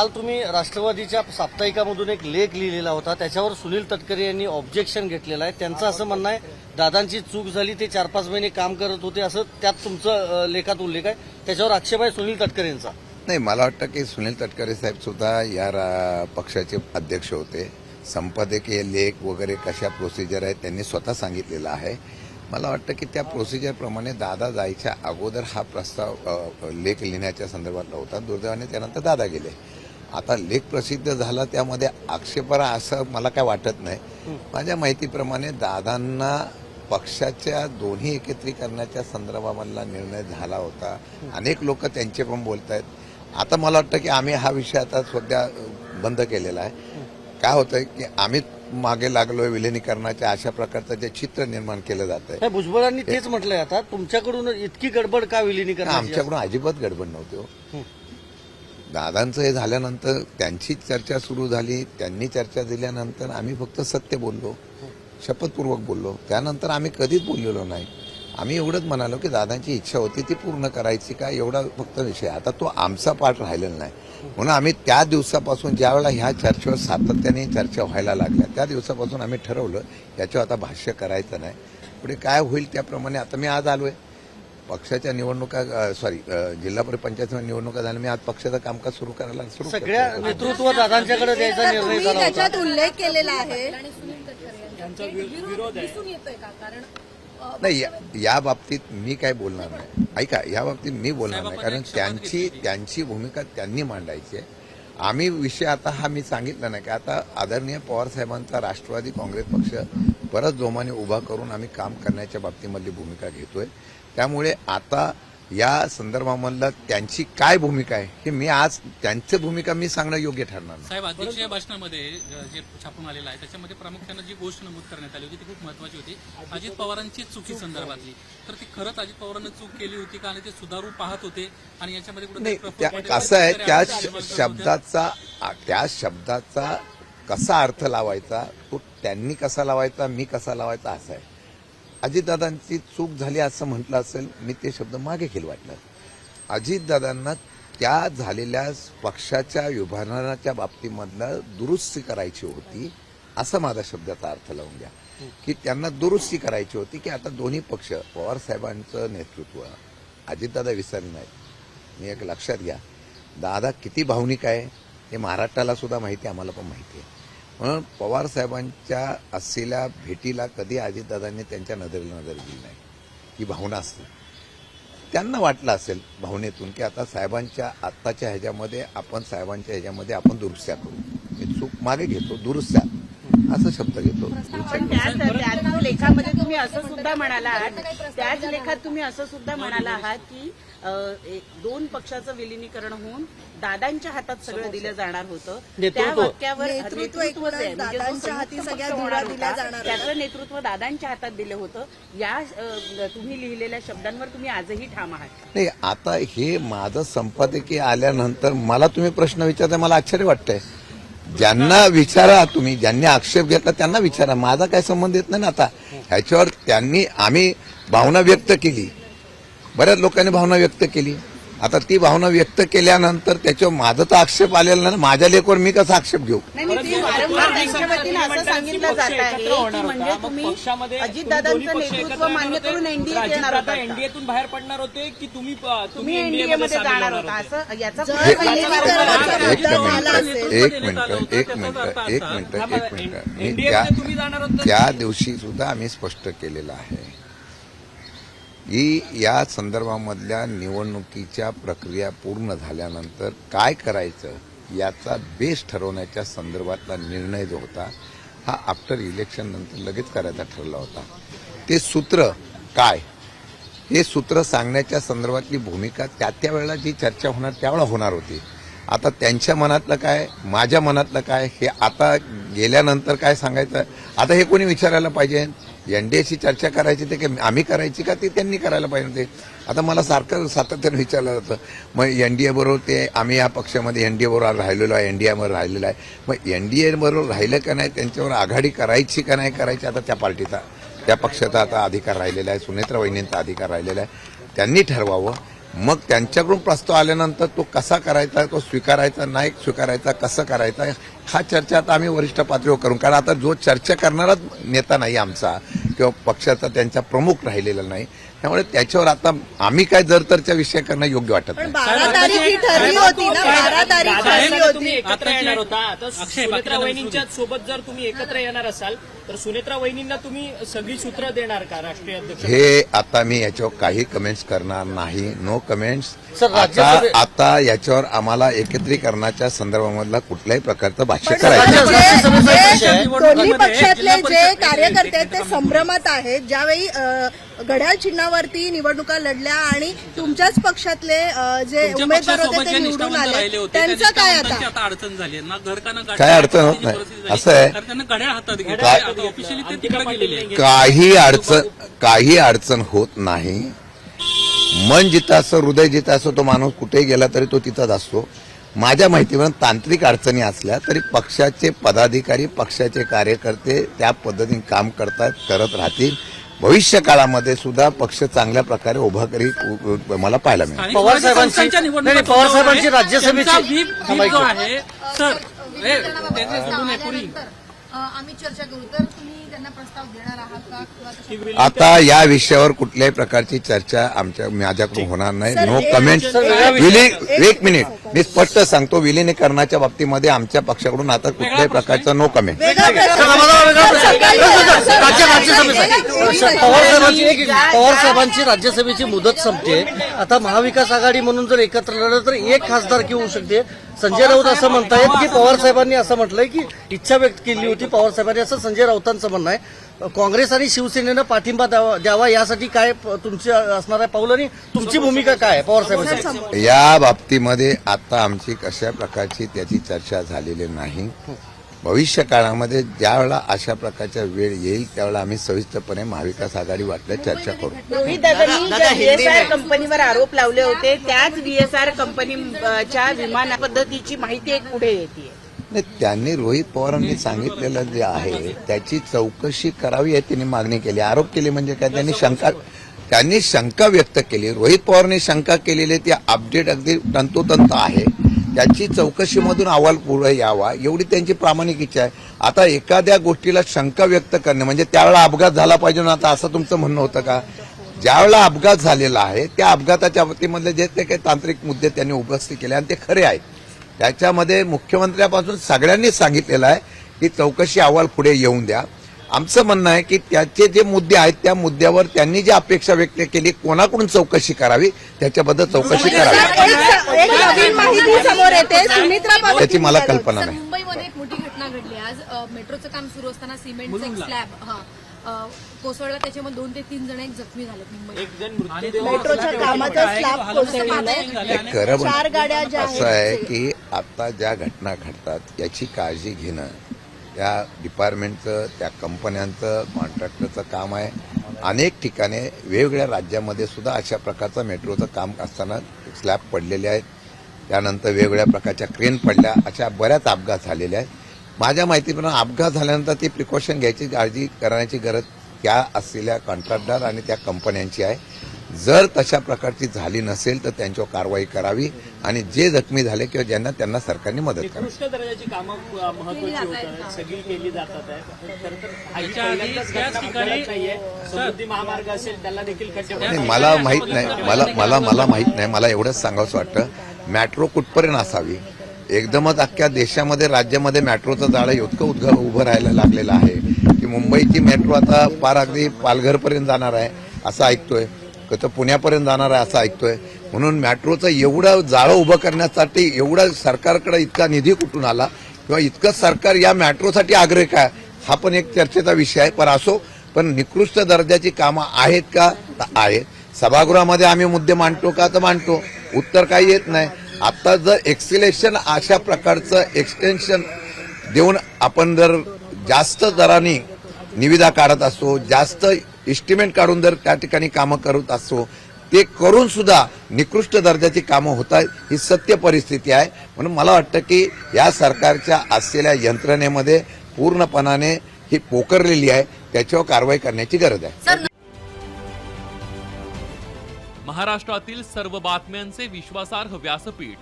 काल तुम्ही राष्ट्रवादीच्या साप्ताहिकामधून एक लेख लिहिलेला होता, त्याच्यावर सुनील तटकरे यांनी ऑब्जेक्शन घेतलेलं आहे. त्यांचं असं म्हणणं आहे, दादांची चूक झाली, ते 4-5 महिने काम करत होते, असं त्यात तुमचं लेखात उल्लेख आहे. त्याच्यावर आक्षेप आहे सुनील तटकरे यांचा. नाही, मला वाटतं की सुनील तटकरे साहेब सुद्धा या पक्षाचे अध्यक्ष होते. संपादकीय लेख वगैरे कशा प्रोसिजर आहेत त्यांनी स्वतः सांगितलेलं आहे. मला वाटतं की त्या प्रोसिजरप्रमाणे दादा जायच्या अगोदर हा प्रस्ताव लेख लिहिण्याच्या संदर्भातला होता. दुर्दैवाने त्यानंतर दादा गेले. आता लेख प्रसिद्ध झाला, त्यामध्ये आक्षेपार्ह असं मला काय वाटत नाही. माझ्या माहितीप्रमाणे दादांना पक्षाच्या दोन्ही एकत्रीकरणाच्या संदर्भामधला निर्णय झाला होता. अनेक लोक त्यांचे पण बोलत आहेत. आता मला वाटतं की आम्ही हा विषय आता सध्या बंद केलेला आहे. काय होतंय की आम्ही मागे लागलोय विलिनीकरणाच्या, अशा प्रकारचं जे चित्र निर्माण केलं जात आहे. भुजबळांनी तेच म्हटलंय, आता तुमच्याकडून इतकी गडबड का विलिनीकरणाची? आमच्याकडून अजिबात गडबड नव्हती हो. दादांचं हे झाल्यानंतर त्यांची चर्चा सुरू झाली. त्यांनी चर्चा दिल्यानंतर आम्ही फक्त सत्य बोललो, शपथपूर्वक बोललो. त्यानंतर आम्ही कधीच बोललेलो नाही. आम्ही एवढंच म्हणालो की दादांची इच्छा होती ती पूर्ण करायची का, एवढा फक्त विषय. आता तो आमचा पार्ट राहिलेला नाही. म्हणून आम्ही त्या दिवसापासून, ज्यावेळेला ह्या चर्चेवर सातत्याने चर्चा व्हायला लागल्या, त्या दिवसापासून आम्ही ठरवलं याच्यावर आता भाष्य करायचं नाही. पुढे काय होईल त्याप्रमाणे. आता मी आज आलोय, पक्षाच्या निवडणुका जिल्हा पंचायत निवडणुका झाल्या. मी आज पक्षाचं कामकाज सुरू करायला सगळ्या नेतृत्व दादांच्याकडे द्यायचा निर्णय झाला होता. त्याच्यात उल्लेख केलेला आहे. नाही, या बाबतीत मी काय बोलणार नाही. ऐका, या बाबतीत मी बोलणार नाही, कारण त्यांची भूमिका त्यांनी मांडायची आहे. आम्ही विषय आता हा मी सांगितला नाही की आता आदरणीय पवार साहेबांचा राष्ट्रवादी काँग्रेस पक्ष परत जोमाने उभा करून आम्ही काम करण्याच्या बाबतीमधली भूमिका घेतोय. त्यामुळे आता या संदर्भामधला त्यांची काय भूमिका आहे हे मी आज, त्यांची भूमिका मी सांगणं योग्य ठरणार नाही. साहेब, अध्यक्षीय भाषणामध्ये जे छापून आलेलं आहे त्याच्यामध्ये प्रामुख्यानं जी गोष्ट नमूद करण्यात आली होती ती खूप महत्वाची होती, अजित पवारांची चुकी संदर्भातली. तर ती खरंच अजित पवारांनी चूक केली होती का, आणि ते सुधारू पाहत होते, आणि याच्यामध्ये कसं आहे, त्या शब्दाचा कसा अर्थ लावायचा, तो त्यांनी कसा लावायचा, मी कसा लावायचा, असा आहे. अजितदादांची चूक झाली असं म्हटलं असेल, मी ते शब्द मागे घेईल वाटलं. अजितदादांना त्या झालेल्या पक्षाच्या विभाजनाच्या बाबतीमधलं दुरुस्ती करायची होती, असा माझा शब्दाचा अर्थ लावून घ्या. की त्यांना दुरुस्ती करायची होती की आता दोन्ही पक्ष, पवार साहेबांचं नेतृत्व, अजितदादा विसरले नाहीत. मी एक लक्षात घ्या, दादा किती भावनिक आहे हे महाराष्ट्राला सुद्धा माहिती आहे, आम्हाला पण माहिती आहे. म्हणून पवार साहेबांच्या असलेल्या भेटीला कधी अजितदादांनी त्यांच्या नजरेला नजर दिली नाही. ही भावना असते. त्यांना वाटलं असेल भावनेतून की आता साहेबांच्या आत्ताच्या ह्याच्यामध्ये आपण दुरुस्त्या करू. मी चूक मागे घेतो, दुरुस्त्या असं शब्द घेतो. पण त्याच लेखामध्ये तुम्ही असं सुद्धा म्हणाला आहात, त्याच लेखात तुम्ही असं सुद्धा म्हणाला आहात की दोन पक्षाचं विलिनीकरण होऊन दादांच्या हातात सगळं दिलं जाणार होतं. त्या वाक्यावर त्याचं नेतृत्व दादांच्या हातात दिलं होतं. या तुम्ही लिहिलेल्या शब्दांवर तुम्ही आजही ठाम आहात. नाही, आता हे माझं संपादकीय आल्यानंतर मला तुम्ही प्रश्न विचारता, मला आश्चर्य वाटतंय. ज्यांना विचारा तुम्ही, ज्यांनी आक्षेप घेतला त्यांना विचारा, माझा काय संबंध येत नाही ना. आता ह्याच्यावर आम्ही भावना व्यक्त केली, बऱ्याच लोकांनी भावना व्यक्त केली. आता ती भावना व्यक्त केल्यानंतर त्याच्यावर माझा तर आक्षेप आलेला नाही. माझ्या लेखावर मी कसा आक्षेप घेऊ? असं सांगितलं जात आहे की म्हणजे तुम्ही अजितदादांचं नेतृत्व मान्य करून एनडीए येणार होता, एनडीएतून बाहेर पडणार होते की तुम्ही एनडीए मध्ये जाणार होता, असं याचा एक मिनिट त्या दिवशी सुद्धा आम्ही स्पष्ट केलेलं आहे की या संदर्भामधल्या निवडणुकीच्या प्रक्रिया पूर्ण झाल्यानंतर काय करायचं याचा बेस ठरवण्याच्या संदर्भातला निर्णय जो होता हा आफ्टर इलेक्शन नंतर लगेच करायचा ठरला होता. ते सूत्र काय, हे सूत्र सांगण्याच्या संदर्भातली भूमिका त्या वेळेला जी चर्चा होणार त्यावेळेला होणार होती. आता त्यांच्या मनातलं काय, माझ्या मनातलं काय, हे आता गेल्यानंतर काय सांगायचं. आता हे कोणी विचारायला पाहिजे, एनडीएची चर्चा करायची ते की आम्ही करायची का, ते त्यांनी करायला पाहिजे ते. आता मला सातत्यानं विचारलं जातं, मग एनडीए बरोबर ते आम्ही या पक्षामध्ये एनडीए बरोबर राहिलेलो आहे, एनडीएवर राहिलेलो आहे. मग एनडीए बरोबर राहिलं का नाही, त्यांच्यावर आघाडी करायची का नाही करायची, आता त्या पार्टीचा, त्या पक्षाचा आता अधिकार राहिलेला आहे, सुनेत्रा वहिनींचा अधिकार राहिलेला आहे. त्यांनी ठरवावं. मग त्यांच्याकडून प्रस्ताव आल्यानंतर तो कसा करायचा, तो स्वीकारायचा नाही स्वीकारायचा, कसं करायचा, हा चर्चा आता आम्ही वरिष्ठ पातळीवर करू. कारण आता जो चर्चा करणाराच नेता नाही आमचा किंवा पक्षाचा त्यांचा प्रमुख राहिलेला नाही, त्यामुळे त्याच्यावर आता आम्ही काय जरतरच्या विषय करणं योग्य वाटत नाही. 12 तारीख ही ठरली होती ना, 12 तारीख ठरली दादांना तुम्ही होती. एकत्र येणार होता. आता अक्षय, सुनेत्रा बाकीच्या वहिनींच्या सोबत जर तुम्ही एकत्र येणार असाल तर सुनेत्रा वहिनींना तुम्ही सगळी सूत्र देणार का राष्ट्रीय अध्यक्ष? हे आता मी याच्यावर काही कमेंट्स करणार नाही. No comments. सर, आता याच्यावर आम्हाला एकत्रीकरणाच्या संदर्भामधला कुठल्याही प्रकारचं भाष्य पण करायचं राज्य- दोन्ही पक्षातले जे कार्यकर्ते आहेत ते संभ्रमात आहेत. ज्यावेळी घड्याळ चिन्हावरती निवडणुका लढल्या आणि तुमच्याच पक्षातले जे तुमच्या उमेदवार पक्षासोबत होते जे ते निवडून निष्ठावंत राहिले आले, होते त्यांचं त्या काय निष्ठावंतांची आता? आता अडचण झाली ना घर का ना गाडी काय अडचण होत नाही. परिस्थिती झाली. असं आहे. कारण त्यांना घड्याळ हातात घेतलं. काय- आता ऑफिशियली ते तिकडे गेलेले आहे. काही अडचण होत नाही. मन जिथं असं, हृदय जिथं असं, तो माणूस कुठेही गेला तरी तो तिथंच असतो. माझ्या माहितीवरून तांत्रिक अडचणी असल्या तरी पक्षाचे पदाधिकारी, पक्षाचे कार्यकर्ते त्या पद्धतीने काम करत राहतील. भविष्य काळामध्ये सुद्धा पक्ष चांगल्या प्रकारे उभा करी मला पाहायला मिळेल. स्थानिक पवार स्वराज्य साहेबांची- संस्थांच्या नाही, निवडणुका पवार साहेबांची तोंडावर आहे. राज्यसभेची- त्यांचा व्हीप जो आहे सर त्यांचे सोडून आहे पुरी. आम्ही चर्चा करू. तर तुम्ही त्यांना प्रस्ताव देणार आहात का किंवा तसं- आता या विषयावर कुठल्याही प्रकारची चर्चा माझ्याकडून होणार नाही. सर, नो एक- कमेंट्स. एक- एक मिनिट, मी स्पष्ट सांगतो, विलिनीकरणाच्या बाबतीमध्ये आमच्या पक्षाकडून आता कुठल्याही प्रकारचं नो कमेंट. वेगळा प्रश्न. सर, आम्हाला वेगळा प्रश्न. राज्यसभेसाठी पवार साहेबांची राज्यसभेची मुदत संपते. आता महाविकास आघाडी म्हणून जर एकत्र लढलं तर एक खासदारकी होऊ शकते. संजय राऊत असं म्हणतायत की पवार साहेबांनी असं म्हटलंय की इच्छा व्यक्त केली होती पवार साहेबांनी, असं संजय राऊतांचं म्हणणं आहे. काँग्रेस आणि शिवसेनेनं पाठिंबा द्यावा यासाठी काय तुमची असणार आहे पाऊल आणि तुमची भूमिका काय आहे पवार साहेबांची? या बाबतीमध्ये आता आमची कशा प्रकारची त्याची चर्चा झालेली नाही. भविष्य काळामध्ये ज्यावेळेला अशा प्रकारच्या वेळ येईल त्यावेळेला आम्ही सविस्तरपणे महाविकास आघाडी वाटल्यास चर्चा करू. रोहित दादांनी ज्या VSR कंपनीवर आरोप लावले होते त्याच VSR कंपनीच्या विमान पद्धतीची माहिती एक पुढे येते. नाही, त्यांनी रोहित पवारांनी सांगितलेलं जे आहे त्याची चौकशी करावी आहे त्यांनी मागणी केली. आरोप केले म्हणजे काय, त्यांनी शंका व्यक्त केली. रोहित पवारांनी शंका केलेली ती अपडेट अगदी तंतोतंत आहे. त्याची चौकशीमधून अहवाल पुढे यावा एवढी त्यांची प्रामाणिक इच्छा आहे. आता एखाद्या गोष्टीला शंका व्यक्त करणे म्हणजे त्यावेळेला अपघात झाला पाहिजे ना, आता असं तुमचं म्हणणं होतं का? ज्यावेळेला अपघात झालेला आहे त्या अपघाताच्या बाबतीमधले जे ते काही तांत्रिक मुद्दे त्यांनी उपस्थित केले आणि ते खरे आहेत. त्याच्यामध्ये मुख्यमंत्र्यापासून सगळ्यांनी सांगितलेलं आहे की चौकशी अहवाल पुढे येऊन द्या. आमचं म्हणणं आहे की त्याचे जे मुद्दे आहेत त्या मुद्द्यावर त्यांनी जी अपेक्षा व्यक्त केली कोणाकडून चौकशी करावी त्याच्याबद्दल चौकशी करावी एक नवीन माहिती समोर येते. सुमित्रा पवार त्याची मला कल्पना सर, नाही. मुंबईमध्ये एक मोठी घटना घडली आज. मेट्रोचं काम सुरू असताना सिमेंटचा एक स्लॅब कोसळला. त्याच्यामध्ये 2 ते 3 जण जखमी झालेत मुंबईत. एक जण मृत्यूदेह मेट्रोच्या कामाचा स्लॅब कोसळलेला आहे. खरं 4 गाड्या ज्या असं आहे आहेत की आता ज्या घटना घडतात याची काळजी घेणं त्या डिपार्टमेंटचं, त्या कंपन्यांचं, कॉन्ट्रॅक्टरचं काम आहे. अनेक ठिकाणी वेगवेगळ्या राज्यामध्ये सुद्धा अशा प्रकारचं मेट्रोचं काम असताना स्लॅब पडलेले आहेत. त्यानंतर वेगवेगळ्या प्रकारच्या क्रेन पडल्या, अशा बऱ्याच अपघात झालेले आहेत. माझ्या माहितीप्रमाणे अपघात झाल्यानंतर ती प्रिकॉशन घ्यायची, काळजी करण्याची गरज त्या असलेल्या कॉन्ट्रॅक्टर आणि त्या कंपन्यांची आहे. जर तशा प्रकारची झाली नसेल तर त्यांच्यावर कारवाई करावी आणि जे जखमी झाले किंवा ज्यांना त्यांना सरकारने मदत करावी. निकृष्ट दर्जाची कामं महत्वाची होत आहेत, सगळी केली जातात आहे. तर त्याच्या आधी पहिल्यांदाच त्याच घटना ठिकाणी- घडत नाहीये. समृद्धी महामार्ग असेल त्याला देखील खड्डे नाही, पडतात. मला माहित नाही, मला माहित नाही. मला एवढंच सांगावंसं वाटतं, मेट्रो कुठपर्यंत असावी. एकदमच अख्ख्या देशामध्ये, राज्यामध्ये मेट्रोचं जाळं इतकं उभं राहायला लागलेलं आहे की मुंबईची मेट्रो आता पार अगदी पालघरपर्यंत जाणार आहे असं ऐकतोय, तर पुण्यापर्यंत जाणार आहे असं ऐकतोय. म्हणून मेट्रोचं एवढं जाळं उभं करण्यासाठी एवढा सरकारकडे इतका निधी कुठून आला किंवा इतकं सरकार या मेट्रोसाठी आग्रह काय, हा पण एक चर्चेचा विषय आहे. पण असो, पण निकृष्ट दर्जाची कामं आहेत का? तर आहेत. सभागृहामध्ये आम्ही मुद्दे मांडतो का? तर मांडतो. उत्तर काही येत नाही. आता जर एक्सिलेशन अशा प्रकारचं एक्सटेन्शन देऊन आपण जर जास्त दराने निविदा काढत असो, जास्त इस्टिमेट काढून जर त्या ठिकाणी कामं करत असो, ते करून सुद्धा निकृष्ट दर्जाची कामं होत आहेत, ही सत्य परिस्थिती आहे. म्हणून मला वाटतं की या सरकारच्या असलेल्या यंत्रणेमध्ये पूर्णपणाने ही पोखरलेली आहे, त्याच्यावर कारवाई करण्याची गरज आहे. महाराष्ट्रातील सर्व बातम्यांचे विश्वासार्ह व्यासपीठ.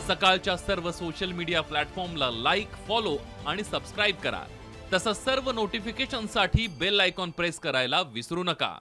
सकाळच्या सर्व सोशल मीडिया प्लॅटफॉर्मला लाईक, फॉलो आणि सबस्क्राईब करा. तसंच सर्व नोटिफिकेशनसाठी बेल आयकॉन प्रेस करायला विसरू नका.